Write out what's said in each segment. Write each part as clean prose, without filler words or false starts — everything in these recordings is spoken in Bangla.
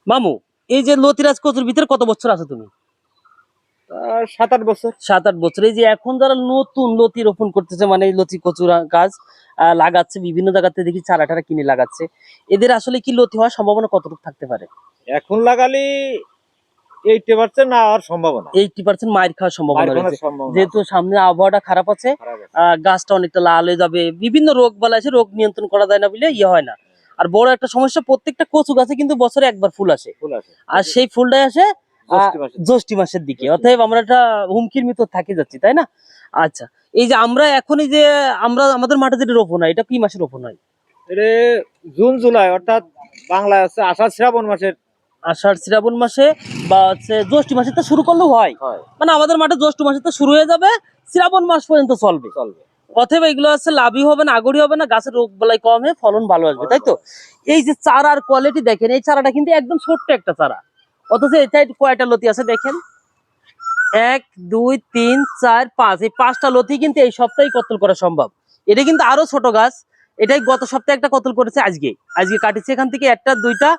মামু, এই যে লতিরাজ কচুর ভিতরে কত বছর আছে তুমি? 7-8 বছর। 7-8 বছর। এই যে এখন যারা নতুন লতি রোপণ করতেছে, মানে এই লতি কচুর গাছ লাগাচ্ছে, বিভিন্ন জায়গাতে দেখি চারা টারা কিনে লাগাচ্ছে, এদের আসলে কি লতি হওয়ার সম্ভাবনা কতটুকু থাকতে পারে? এখন লাগালে 80% না হওয়ার সম্ভাবনা। 80% মাইর খাওয়ার সম্ভাবনা রয়েছে, যেহেতু আছে। সামনে আবহাওয়াটা খারাপ আছে। খারাপ আছে। গাছটা অনেকটা লাল হয়ে যাবে, বিভিন্ন রোগ বালাই আছে, রোগ নিয়ন্ত্রণ করা যায় না বলে ইয়ে হয় না। আর বড় একটা সমস্যা, প্রত্যেকটা কচু গাছে কিন্তু বছরে একবার ফুল আসে, আর সেই ফুলটাই আসে জ্যৈষ্ঠ মাসের দিকে। অতএব আমরা একটা হুমকির ভিতর থাকি যাচ্ছি, তাই না? আচ্ছা, এই যে আমরা এখন এই যে আমাদের মাঠে যেটা রোপণ হয়, এটা কি মাসে রোপণ হয়? এটা জুন জুলাই, অর্থাৎ বাংলায় আছে আষাঢ় শ্রাবণ মাসের। আষাঢ় শ্রাবণ মাসে বা হচ্ছে জ্যৈষ্ঠ মাসে তো শুরু করলেও হয়। মানে আমাদের মাঠে জ্যৈষ্ঠ মাসে তো শুরু হয়ে যাবে, শ্রাবণ মাস পর্যন্ত চলবে। অতএব এগুলো হচ্ছে লাভই হবে না, আগরই হবে না, গাছের রোগ বালাই কম হয়ে ফলন ভালো আসবে, তাই তো? এই যে চারার কোয়ালিটি দেখেন, এই চারাটা কিন্তু একদম ছোট্ট একটা চারা, অথচ এটাই কয়টা লতি আছে দেখেন, 1 2 3 4 5, এই 5টা লতি কিন্তু এই সপ্তাহে কতল করা সম্ভব। এটা কিন্তু আরো ছোট গাছ, এটাই গত সপ্তাহে একটা কতল করেছে, আজকে কাটিছে এখান থেকে, একটা দুইটা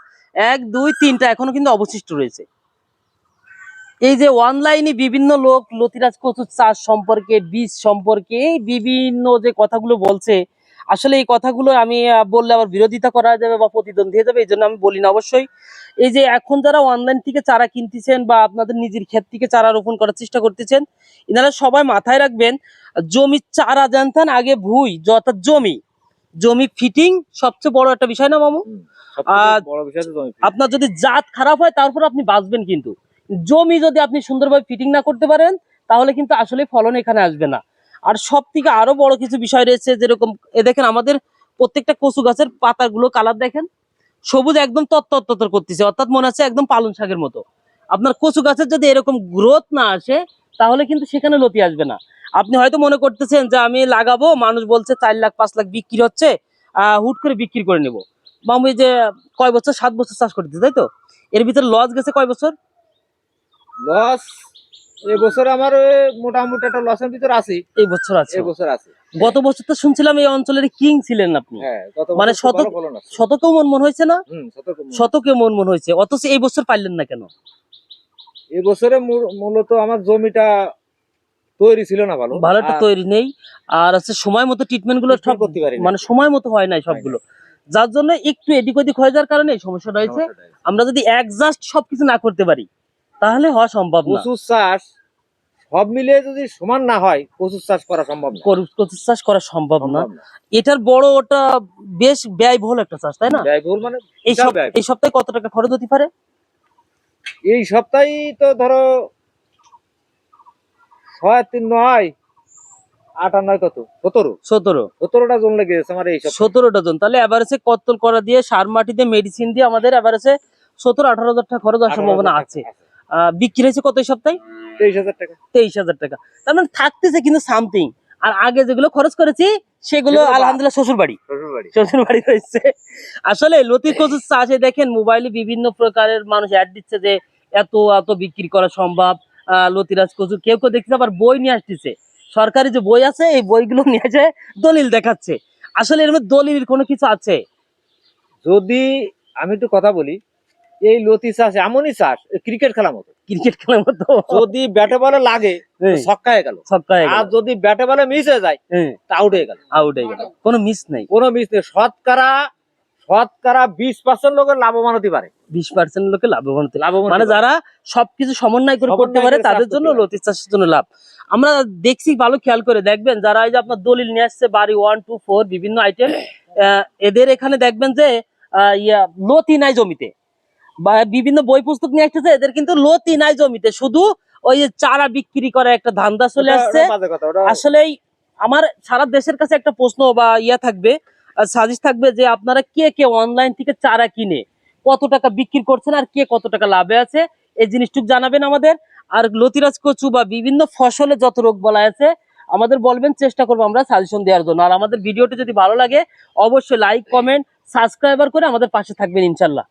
1 2 3টা এখনো কিন্তু অবশিষ্ট রয়েছে। এই যে অনলাইনে বিভিন্ন লোক লতিরাজ কচুর চাষ সম্পর্কে, বীজ সম্পর্কে বিভিন্ন যে কথাগুলো বলছে, আসলে এই কথাগুলো আমি বললে আবার বিরোধিতা করা যাবে বা প্রতিদ্বন্দ্বী হয়ে যাবে, এই জন্য আমি বলি না অবশ্যই। এই যে এখন যারা অনলাইন থেকে চারা কিনতেছেন বা আপনাদের নিজের ক্ষেত থেকে চারা রোপণ করার চেষ্টা করতেছেন, এনারা সবাই মাথায় রাখবেন, জমির চারা জানতেন আগে ভুই, অর্থাৎ জমি ফিটিং সবচেয়ে বড় একটা বিষয় না মামু? আপনার যদি জাত খারাপ হয় তারপর আপনি বাঁচবেন, কিন্তু জমি যদি আপনি সুন্দরভাবে ফিটিং না করতে পারেন তাহলে কিন্তু আসলে ফলন এখানে আসবে না। আর সব থেকে আরো বড় কিছু বিষয় রয়েছে, যেরকম এ দেখেন আমাদের প্রত্যেকটা কচু গাছের পাতাগুলো কালার দেখেন, সবুজ, একদম তত্তর করতেছে, অর্থাৎ মনে হচ্ছে একদম পালং শাকের মতো। আপনার কচু গাছের যদি এরকম গ্রোথ না আসে তাহলে কিন্তু সেখানে লতি আসবে না। আপনি হয়তো মনে করতেছেন যে আমি লাগাবো, মানুষ বলছে 4 লাখ 5 লাখ বিক্রি হচ্ছে, হুট করে বিক্রি করে নেব। মামু এই যে কয় বছর, 7 বছর চাষ করতেছে, তাই তো? এর ভিতরে লস গেছে কয় বছর? লস এবছর আমার মোটামুটি একটা লসের ভিতর আছে। এই বছর আছে, গত বছর তো শুনছিলাম এই অঞ্চলের কিং ছিলেন আপনি। মানে শতকে মন হয়েছে না? শতকে মন হয়েছে, অথচ এই বছর পাইলেন না কেন? এই বছরে মূলত আমার জমিটা তৈরি ছিল না, ভালো একটা তৈরি নেই, আর আছে সময় মতো ট্রিটমেন্ট গুলো মানে সময় মতো হয় নাই সবগুলো, যার জন্য একটু এদিক ওদিক হয়ে যাওয়ার কারণে এই সমস্যাটা হয়েছে। আমরা যদি অ্যাডজাস্ট সবকিছু না করতে পারি তাহলে হওয়া সম্ভব না। কচুর চাষ সব মিলিয়ে যদি সমান না হয়, কচুর চাষ করা সম্ভব না। কচুর চাষ করা সম্ভব না, এটার বড় ওটা বেশ ব্যয়বহুল একটা চাষ, তাই না? ব্যয়বহুল মানে এই সপ্তাহে কত টাকা খরচ হতে পারে? এই সপ্তাহে তো ধরো 6 3 9 8 আর 9 কত 17টা জন লেগে গেছে আমার এই সপ্তাহে। 17টা জন, তাহলে এভারেজে কতল করা দিয়ে, সার মাটি দিয়ে, মেডিসিন দিয়ে আমাদের এভারেজে 17-18 হাজার টাকা খরচ হওয়ার সম্ভাবনা আছে। বিক্রি হয়েছে কত এই সপ্তাহে? 23,000 টাকা। 23,000 টাকা, তার মানে থাকতেছে কিন্তু সামথিং। আর আগে যেগুলো খরচ করেছি সেগুলো আলহামদুলিল্লাহ শ্বশুর বাড়ি রয়েছে। আসলে লতির কচুর চাষে দেখেন মোবাইলে বিভিন্ন প্রকারের মানুষ অ্যাড দিচ্ছে যে এত এত বিক্রি করা সম্ভব, লতিরাজ কচু। কেউ কেউ দেখছে আবার বই নিয়ে আসতেছে, সরকারি যে বই আছে এই বইগুলো নিয়ে এসে দলিল দেখাচ্ছে। আসলে এর মধ্যে দলিলের কোনো কিছু আছে? যদি আমি একটু কথা বলি, এই লতি চাষ এমনই চাষ, ক্রিকেট খেলার মতো। যদি ব্যাটে বলে লাগে ছক্কা হয়ে গেল, আর যদি ব্যাটে বলে মিস হয়ে যায় আউট হয়ে গেল, কোনো মিস নেই। শতকরা 20% লোকের লাভবান হতে পারে। 20% লোকে লাভবান হতে, মানে যারা সবকিছু সমন্বয় করে করতে পারে তাদের জন্য লতি চাষের জন্য লাভ। আমরা দেখছি, ভালো খেয়াল করে দেখবেন, যারা এই যে আপনার দলিল নিয়ে আসছে বাড়ি 1 2 4 বিভিন্ন আইটেম, এদের এখানে দেখবেন যে লতি নাই জমিতে, বা বিভিন্ন বই পুস্তক নিয়ে আসতেছে, এদের কিন্তু লতি নাই জমিতে, শুধু ওই যে চারা বিক্রি করার একটা ধান্দা চলে আসছে। আসলেই আমার সারা দেশের কাছে একটা প্রশ্ন বা থাকবে, সাজেস্ট থাকবে, যে আপনারা কে কে অনলাইন থেকে চারা কিনে কত টাকা বিক্রি করছেন আর কে কত টাকা লাভে আছে, এই জিনিসটুকু জানাবেন আমাদের। আর লতিরাজ কচু বা বিভিন্ন ফসলে যত রোগ বলা আছে আমাদের বলবেন, চেষ্টা করবো আমরা সাজেশন দেওয়ার জন্য। আর আমাদের ভিডিওটি যদি ভালো লাগে অবশ্যই লাইক কমেন্ট সাবস্ক্রাইবার করে আমাদের পাশে থাকবেন ইনশাল্লাহ।